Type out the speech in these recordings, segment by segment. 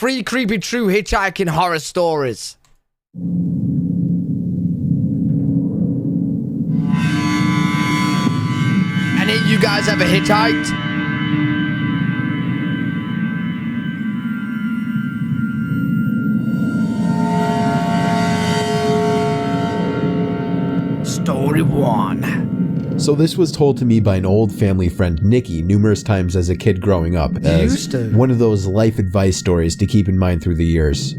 3 creepy true hitchhiking horror stories. Any of you guys ever hitchhiked? Story 1. So this was told to me by an old family friend, Nikki, numerous times as a kid growing up, as one of those life advice stories to keep in mind through the years.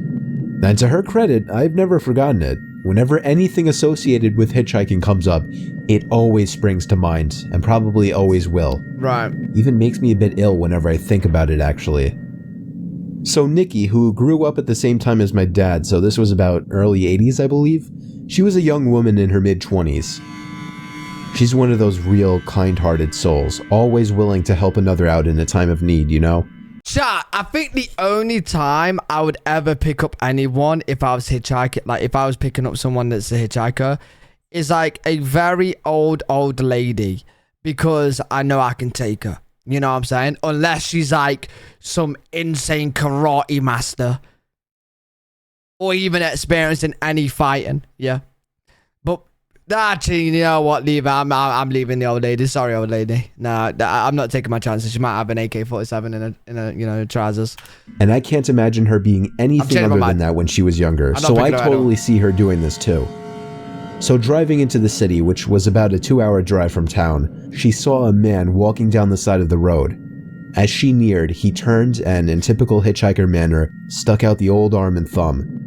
And to her credit, I've never forgotten it. Whenever anything associated with hitchhiking comes up, it always springs to mind, and probably always will. Right. Even makes me a bit ill whenever I think about it, actually. So Nikki, who grew up at the same time as my dad, so this was about early 80s, I believe, she was a young woman in her mid-20s. She's one of those real kind-hearted souls, always willing to help another out in a time of need, you know? Chat, I think the only time I would ever pick up anyone if I was hitchhiking, like if I was picking up someone that's a hitchhiker, is like a very old lady, because I know I can take her. You know what I'm saying? Unless she's like some insane karate master, or even experiencing any fighting. Yeah. But actually, you know what? Leave it. I'm leaving the old lady. Sorry, old lady. No, I'm not taking my chances. She might have an AK-47 in a you know, trousers. And I can't imagine her being anything other than that when she was younger. So I totally see her doing this too. So driving into the city, which was about a 2-hour drive from town, she saw a man walking down the side of the road. As she neared, he turned and, in typical hitchhiker manner, stuck out the old arm and thumb.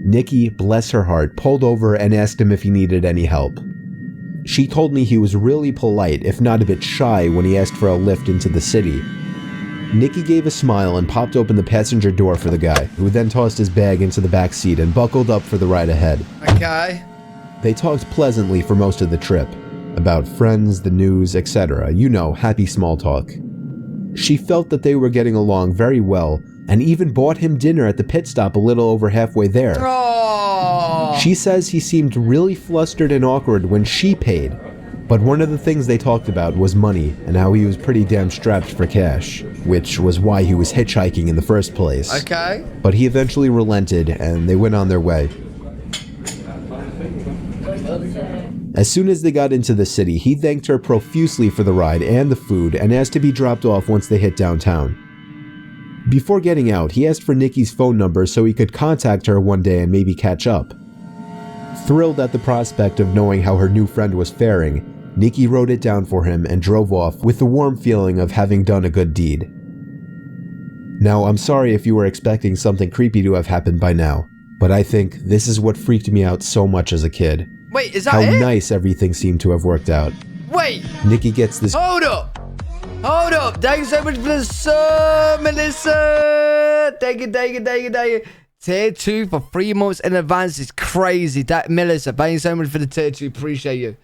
Nikki, bless her heart, pulled over and asked him if he needed any help. She told me he was really polite, if not a bit shy, when he asked for a lift into the city. Nikki gave a smile and popped open the passenger door for the guy, who then tossed his bag into the back seat and buckled up for the ride ahead. Okay. They talked pleasantly for most of the trip, about friends, the news, etc. You know, happy small talk. She felt that they were getting along very well, and even bought him dinner at the pit stop a little over halfway there. Oh. She says he seemed really flustered and awkward when she paid, but one of the things they talked about was money and how he was pretty damn strapped for cash, which was why he was hitchhiking in the first place. Okay. But he eventually relented and they went on their way. As soon as they got into the city, he thanked her profusely for the ride and the food and asked to be dropped off once they hit downtown. Before getting out, he asked for Nikki's phone number so he could contact her one day and maybe catch up. Thrilled at the prospect of knowing how her new friend was faring, Nikki wrote it down for him and drove off with the warm feeling of having done a good deed. Now, I'm sorry if you were expecting something creepy to have happened by now, but I think this is what freaked me out so much as a kid. Wait, is that how it? Nice everything seemed to have worked out. Wait! Nikki gets this. Hold up! Hold up! Thank you so much for the sub, Melissa! Thank you. Tier 2 for 3 months in advance is crazy. That Melissa, thank you so much for the tier 2. Appreciate you.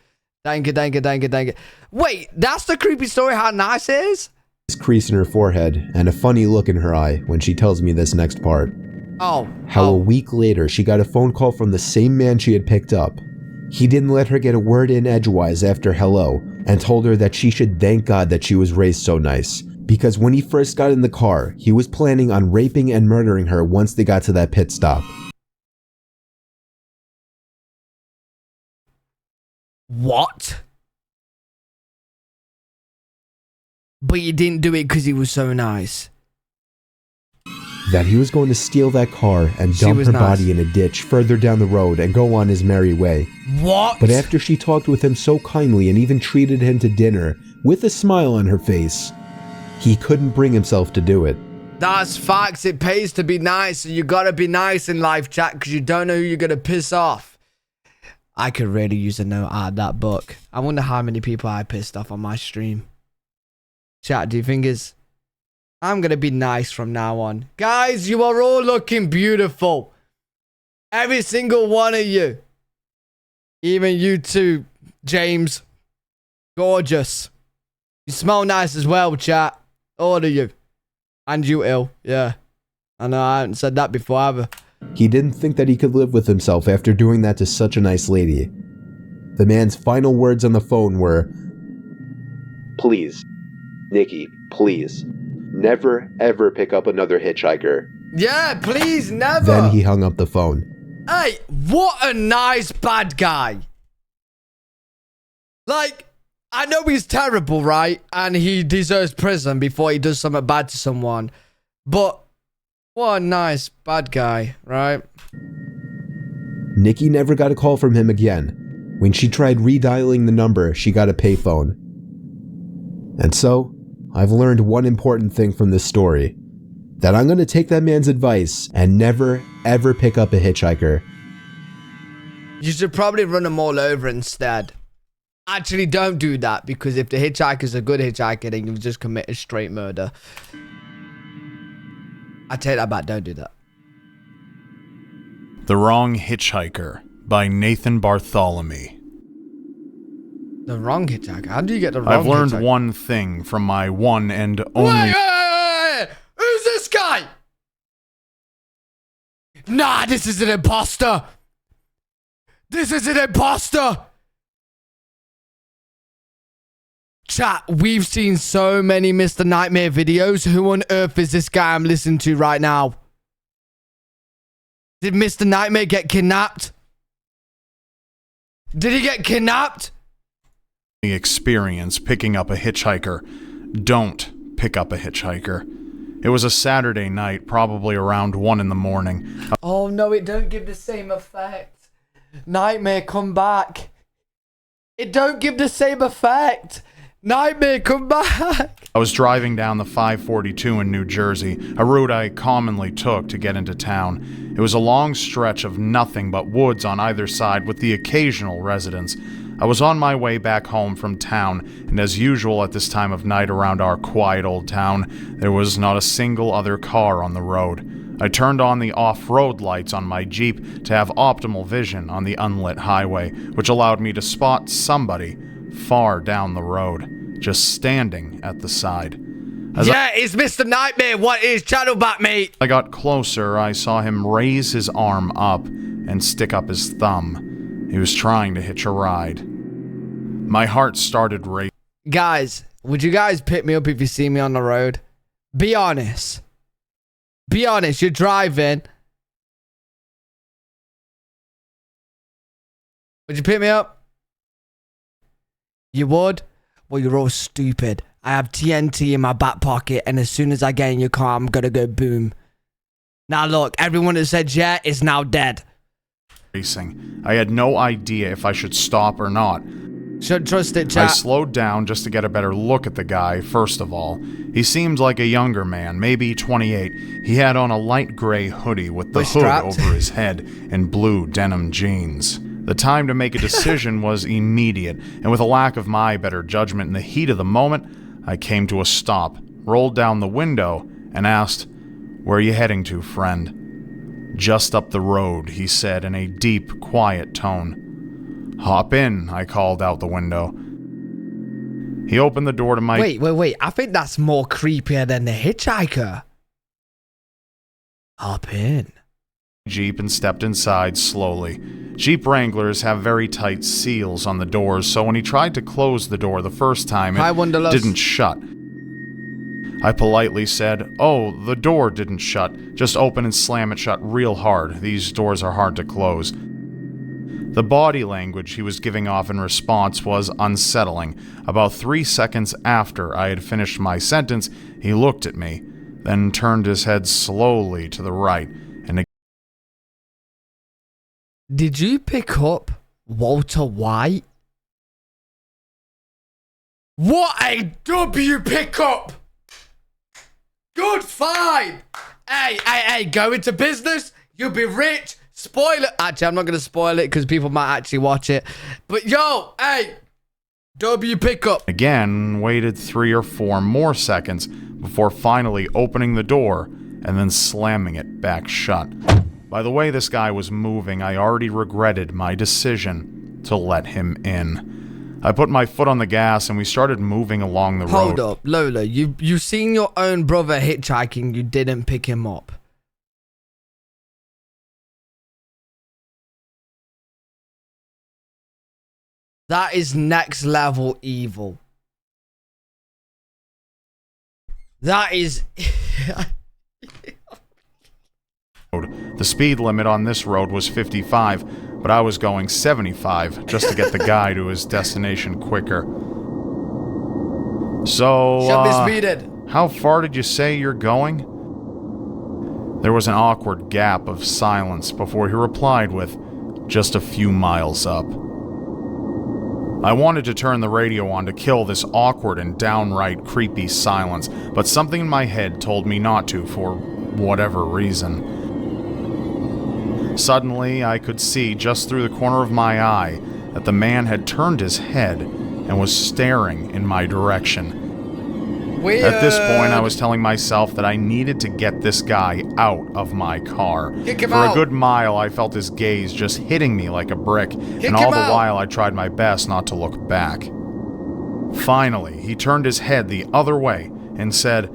Thank you. Wait, that's the creepy story how nice it is? This crease in her forehead and a funny look in her eye when she tells me this next part. How a week later she got a phone call from the same man she had picked up. He didn't let her get a word in edgewise after hello and told her that she should thank God that she was raised so nice, because when he first got in the car, he was planning on raping and murdering her once they got to that pit stop. What? But he didn't do it because he was so nice. That he was going to steal that car and dump her body in a ditch further down the road and go on his merry way. What? But after she talked with him so kindly and even treated him to dinner with a smile on her face, he couldn't bring himself to do it. That's facts. It pays to be nice, and you gotta be nice in life, chat, because you don't know who you're gonna piss off. I could really use a note out of that book. I wonder how many people I pissed off on my stream. Chat, do you think it's... I'm gonna be nice from now on. Guys, you are all looking beautiful. Every single one of you. Even you too, James. Gorgeous. You smell nice as well, chat. All of you. And you ill. Yeah. I know I haven't said that before either. He didn't think that he could live with himself after doing that to such a nice lady. The man's final words on the phone were, "Please, Nikki, please. Never, ever pick up another hitchhiker. Yeah, please, never. Then he hung up the phone. Hey, what a nice bad guy. Like, I know he's terrible, right? And he deserves prison before he does something bad to someone. But what a nice bad guy, right? Nikki never got a call from him again. When she tried redialing the number, she got a payphone. And so, I've learned one important thing from this story. That I'm going to take that man's advice and never, ever pick up a hitchhiker. You should probably run them all over instead. Actually, don't do that, because if the hitchhiker's a good hitchhiker, then you've just committed straight murder. I take that back, don't do that. The Wrong Hitchhiker by Nathan Bartholomew. The wrong hitchhiker? How do you get the wrong hitchhiker? I've learned one thing from my one and only... Wait. Who's this guy? Nah, this is an imposter. This is an imposter. Chat, we've seen so many Mr. Nightmare videos. Who on earth is this guy I'm listening to right now? Did Mr. Nightmare get kidnapped? Did he get kidnapped? Experience picking up a hitchhiker. Don't pick up a hitchhiker. It was a Saturday night, probably around 1 in the morning. Oh no, it don't give the same effect. Nightmare, come back. It don't give the same effect. Nightmare, come back. I was driving down the 542 in New Jersey, a route I commonly took to get into town. It was a long stretch of nothing but woods on either side with the occasional residence. I was on my way back home from town, and as usual at this time of night around our quiet old town, there was not a single other car on the road. I turned on the off-road lights on my Jeep to have optimal vision on the unlit highway, which allowed me to spot somebody far down the road, just standing at the side. It's Mr. Nightmare. What is channel back, mate? I got closer, I saw him raise his arm up and stick up his thumb. He was trying to hitch a ride. My heart started racing. Guys, would you guys pick me up if you see me on the road? Be honest. Be honest, you're driving. Would you pick me up? You would? Well, you're all stupid. I have TNT in my back pocket, and as soon as I get in your car, I'm gonna go boom. Now look, everyone that said yeah is now dead. I had no idea if I should stop or not. Should trust it, chat. I slowed down just to get a better look at the guy, first of all. He seemed like a younger man, maybe 28. He had on a light gray hoodie with the hood over his head and blue denim jeans. The time to make a decision was immediate, and with a lack of my better judgment in the heat of the moment, I came to a stop, rolled down the window, and asked, "Where are you heading to, friend?" "Just up the road," he said in a deep, quiet tone. "Hop in," I called out the window. He opened the door to my... Wait. I think that's more creepier than the hitchhiker. Hop in. Jeep and stepped inside slowly. Jeep Wranglers have very tight seals on the doors, so when he tried to close the door the first time, it didn't shut. I politely said, "Oh, the door didn't shut. Just open and slam it shut real hard. These doors are hard to close." The body language he was giving off in response was unsettling. About 3 seconds after I had finished my sentence, he looked at me, then turned his head slowly to the right, and Did you pick up Walter White? What a W pickup! Good find! Hey, go into business, you'll be rich. Spoil it. Actually, I'm not going to spoil it because people might actually watch it. But yo, hey, W pickup. again waited 3 or 4 more seconds before finally opening the door and then slamming it back shut. By the way this guy was moving, I already regretted my decision to let him in. I put my foot on the gas and we started moving along the road. Hold up, Lola, you seen your own brother hitchhiking, you didn't pick him up. That is next level evil. That is... The speed limit on this road was 55, but I was going 75 just to get the guy to his destination quicker. So, Should be speeded. How far did you say you're going? There was an awkward gap of silence before he replied with, just a few miles up. I wanted to turn the radio on to kill this awkward and downright creepy silence, but something in my head told me not to for whatever reason. Suddenly, I could see just through the corner of my eye that the man had turned his head and was staring in my direction. Weird. At this point, I was telling myself that I needed to get this guy out of my car. Kick him For out. a good mile, I felt his gaze just hitting me like a brick, and all the while I tried my best not to look back. Finally, he turned his head the other way and said,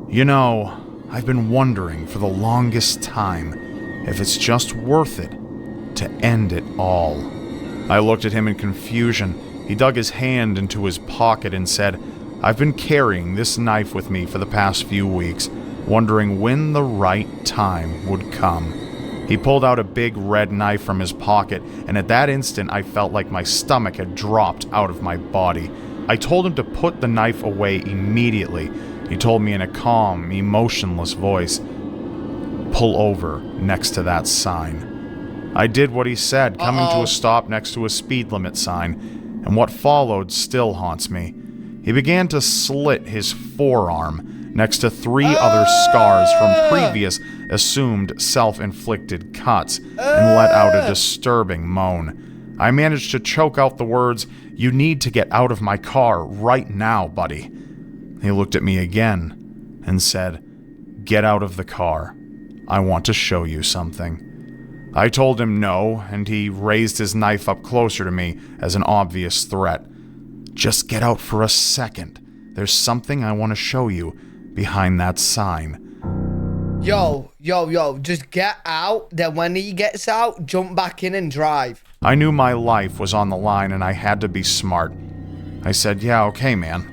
"You know, I've been wondering for the longest time if it's just worth it to end it all." I looked at him in confusion. He dug his hand into his pocket and said, "I've been carrying this knife with me for the past few weeks, wondering when the right time would come." He pulled out a big red knife from his pocket, and at that instant I felt like my stomach had dropped out of my body. I told him to put the knife away immediately. He told me in a calm, emotionless voice, "Pull over next to that sign." I did what he said, coming to a stop next to a speed limit sign, and what followed still haunts me. He began to slit his forearm next to 3 other scars from previous assumed self-inflicted cuts and let out a disturbing moan. I managed to choke out the words, "You need to get out of my car right now, buddy." He looked at me again and said, "Get out of the car. I want to show you something." I told him no, and he raised his knife up closer to me as an obvious threat. "Just get out for a second. There's something I want to show you behind that sign." Yo, just get out. Then when he gets out, jump back in and drive. I knew my life was on the line and I had to be smart. I said, "Yeah, okay, man.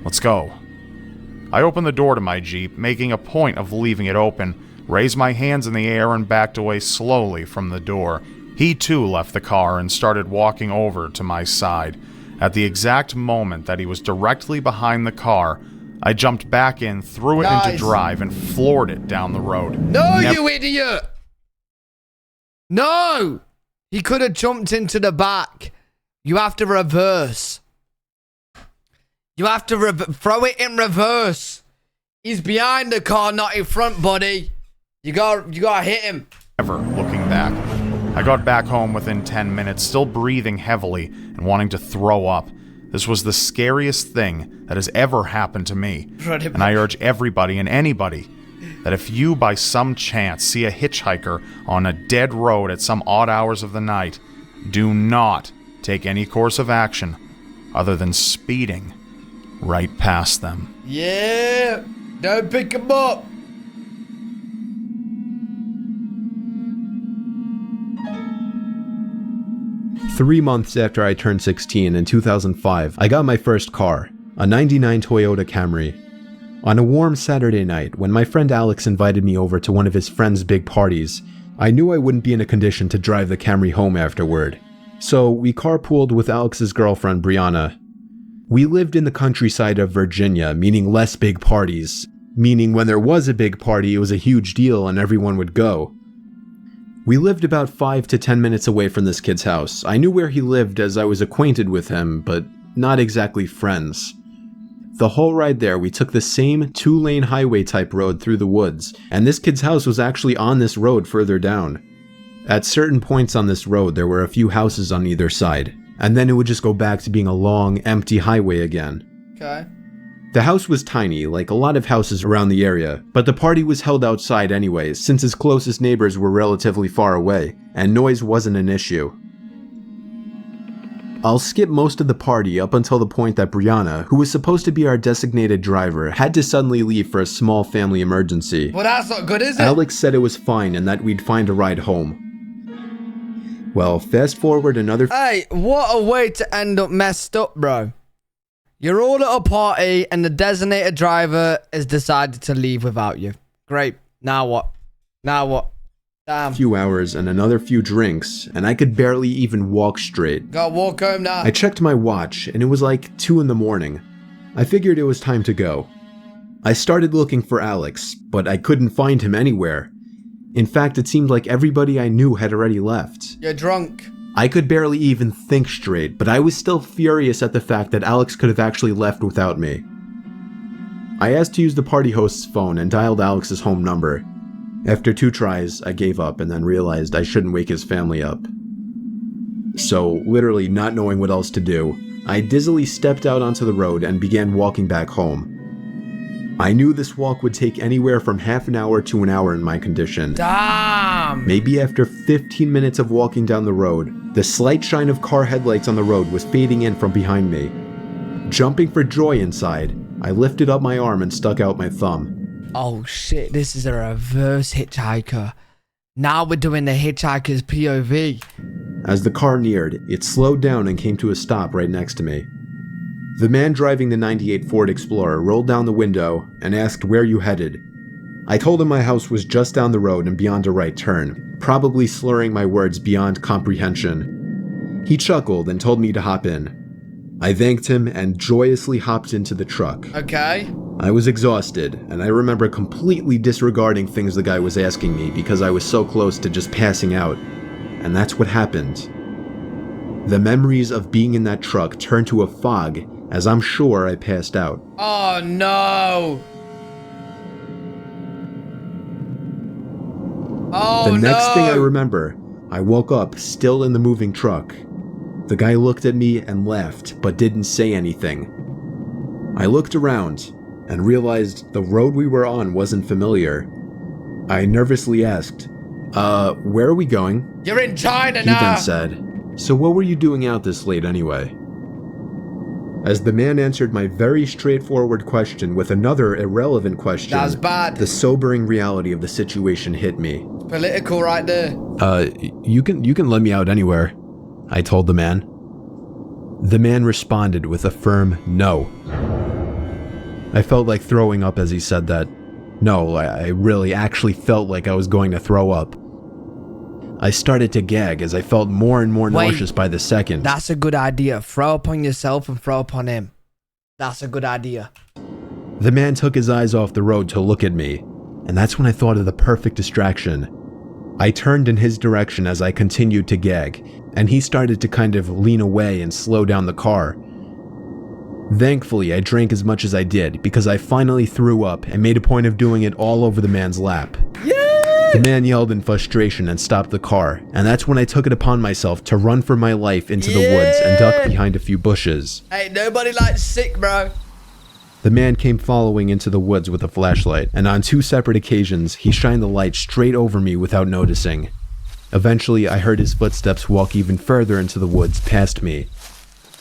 Let's go." I opened the door to my Jeep, making a point of leaving it open, raised my hands in the air and backed away slowly from the door. He too left the car and started walking over to my side. At the exact moment that he was directly behind the car, I jumped back in, threw it into drive, and floored it down the road. No, you idiot! No! He could have jumped into the back. You have to reverse. You have to throw it in reverse. He's behind the car, not in front, buddy. You gotta hit him. Never looking back. I got back home within 10 minutes, still breathing heavily and wanting to throw up. This was the scariest thing that has ever happened to me. And I urge everybody and anybody that if you by some chance see a hitchhiker on a dead road at some odd hours of the night, do not take any course of action other than speeding right past them. Yeah, don't pick him up. Three months after I turned 16 in 2005, I got my first car, a '99 Toyota Camry. On a warm Saturday night, when my friend Alex invited me over to one of his friend's big parties, I knew I wouldn't be in a condition to drive the Camry home afterward. So we carpooled with Alex's girlfriend Brianna. We lived in the countryside of Virginia, meaning less big parties, meaning when there was a big party it was a huge deal and everyone would go. We lived about 5 to 10 minutes away from this kid's house. I knew where he lived as I was acquainted with him, but not exactly friends. The whole ride there, we took the same 2-lane highway type road through the woods, and this kid's house was actually on this road further down. At certain points on this road, there were a few houses on either side, and then it would just go back to being a long, empty highway again. Okay. The house was tiny, like a lot of houses around the area, but the party was held outside anyways, since his closest neighbors were relatively far away, and noise wasn't an issue. I'll skip most of the party up until the point that Brianna, who was supposed to be our designated driver, had to suddenly leave for a small family emergency. Well, that's not good, is it? Alex said it was fine and that we'd find a ride home. Well, fast forward another... Hey, what a way to end up messed up, bro. You're all at a party and the designated driver has decided to leave without you. Great. Now what? Now what? Damn. A few hours and another few drinks, and I could barely even walk straight. Gotta walk home now. I checked my watch, and it was like 2 in the morning. I figured it was time to go. I started looking for Alex, but I couldn't find him anywhere. In fact, it seemed like everybody I knew had already left. You're drunk. I could barely even think straight, but I was still furious at the fact that Alex could have actually left without me. I asked to use the party host's phone and dialed Alex's home number. After 2 tries, I gave up and then realized I shouldn't wake his family up. So, literally not knowing what else to do, I dizzily stepped out onto the road and began walking back home. I knew this walk would take anywhere from half an hour to an hour in my condition. Damn! Maybe after 15 minutes of walking down the road, the slight shine of car headlights on the road was fading in from behind me. Jumping for joy inside, I lifted up my arm and stuck out my thumb. Oh shit, this is a reverse hitchhiker. Now we're doing the hitchhiker's POV. As the car neared, it slowed down and came to a stop right next to me. The man driving the '98 Ford Explorer rolled down the window and asked where you headed. I told him my house was just down the road and beyond a right turn, probably slurring my words beyond comprehension. He chuckled and told me to hop in. I thanked him and joyously hopped into the truck. Okay. I was exhausted, and I remember completely disregarding things the guy was asking me because I was so close to just passing out. And that's what happened. The memories of being in that truck turned to a fog as I'm sure I passed out. Oh no! Oh no! The next thing I remember, I woke up still in the moving truck. The guy looked at me and laughed, but didn't say anything. I looked around and realized the road we were on wasn't familiar. I nervously asked, where are we going? You're in China He now! then said, so what were you doing out this late anyway? As the man answered my very straightforward question with another irrelevant question, That's bad. The sobering reality of the situation hit me. Political right there. You can let me out anywhere, I told the man. The man responded with a firm no. I felt like throwing up as he said that. No, I really actually felt like I was going to throw up. I started to gag as I felt more and more nauseous by the second. That's a good idea. Throw up on yourself and throw up on him. That's a good idea. The man took his eyes off the road to look at me, and that's when I thought of the perfect distraction. I turned in his direction as I continued to gag, and he started to kind of lean away and slow down the car. Thankfully, I drank as much as I did because I finally threw up and made a point of doing it all over the man's lap. Yeah! The man yelled in frustration and stopped the car, and that's when I took it upon myself to run for my life into the woods and duck behind a few bushes. Hey, nobody likes sick, bro. The man came following into the woods with a flashlight, and on 2 separate occasions, he shined the light straight over me without noticing. Eventually, I heard his footsteps walk even further into the woods past me.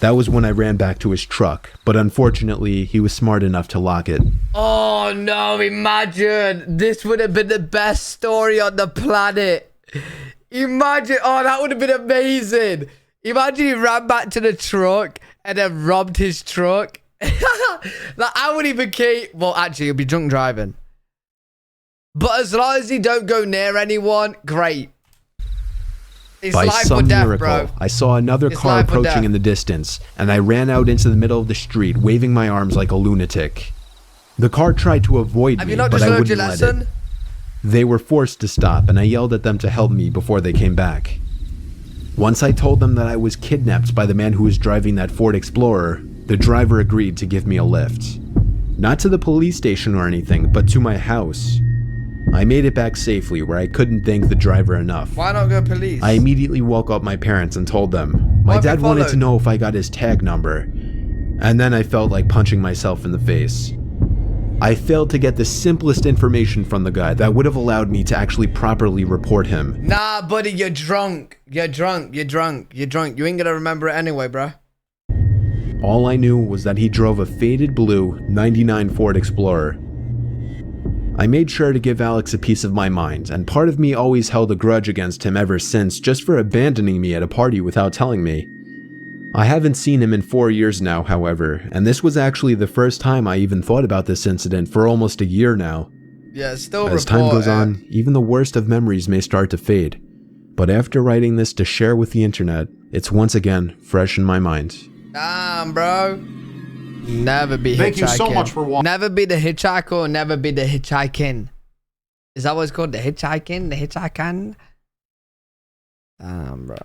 That was when I ran back to his truck, but unfortunately, he was smart enough to lock it. Oh no, imagine. This would have been the best story on the planet. Imagine, oh, that would have been amazing. Imagine he ran back to the truck and then robbed his truck. Like, I wouldn't even care. Well, actually, he'll be drunk driving. But as long as he don't go near anyone, great. It's By life some or death, miracle, bro. I saw another It's car life or death. approaching in the distance, and I ran out into the middle of the street, waving my arms like a lunatic. The car tried to avoid Have me, you not but just I learned your wouldn't let it. lesson? They were forced to stop, and I yelled at them to help me before they came back. Once I told them that I was kidnapped by the man who was driving that Ford Explorer, the driver agreed to give me a lift. Not to the police station or anything, but to my house. I made it back safely where I couldn't thank the driver enough. Why not go police? I immediately woke up my parents and told them. My dad wanted to know if I got his tag number, and then I felt like punching myself in the face. I failed to get the simplest information from the guy that would have allowed me to actually properly report him. Nah, buddy, you're drunk. You're drunk. You're drunk. You're drunk. You ain't gonna remember it anyway, bro. All I knew was that he drove a faded blue '99 Ford Explorer. I made sure to give Alex a piece of my mind, and part of me always held a grudge against him ever since just for abandoning me at a party without telling me. I haven't seen him in 4 years now, however, and this was actually the first time I even thought about this incident for almost a year now. Yeah, still As time goes on, even the worst of memories may start to fade. But after writing this to share with the internet, it's once again fresh in my mind. Damn, bro. Never be hitchhiking. Thank you so much for watching. Never be the hitchhiker or never be the hitchhiking. Is that what it's called? The hitchhiking? The hitchhiking? Damn, bro.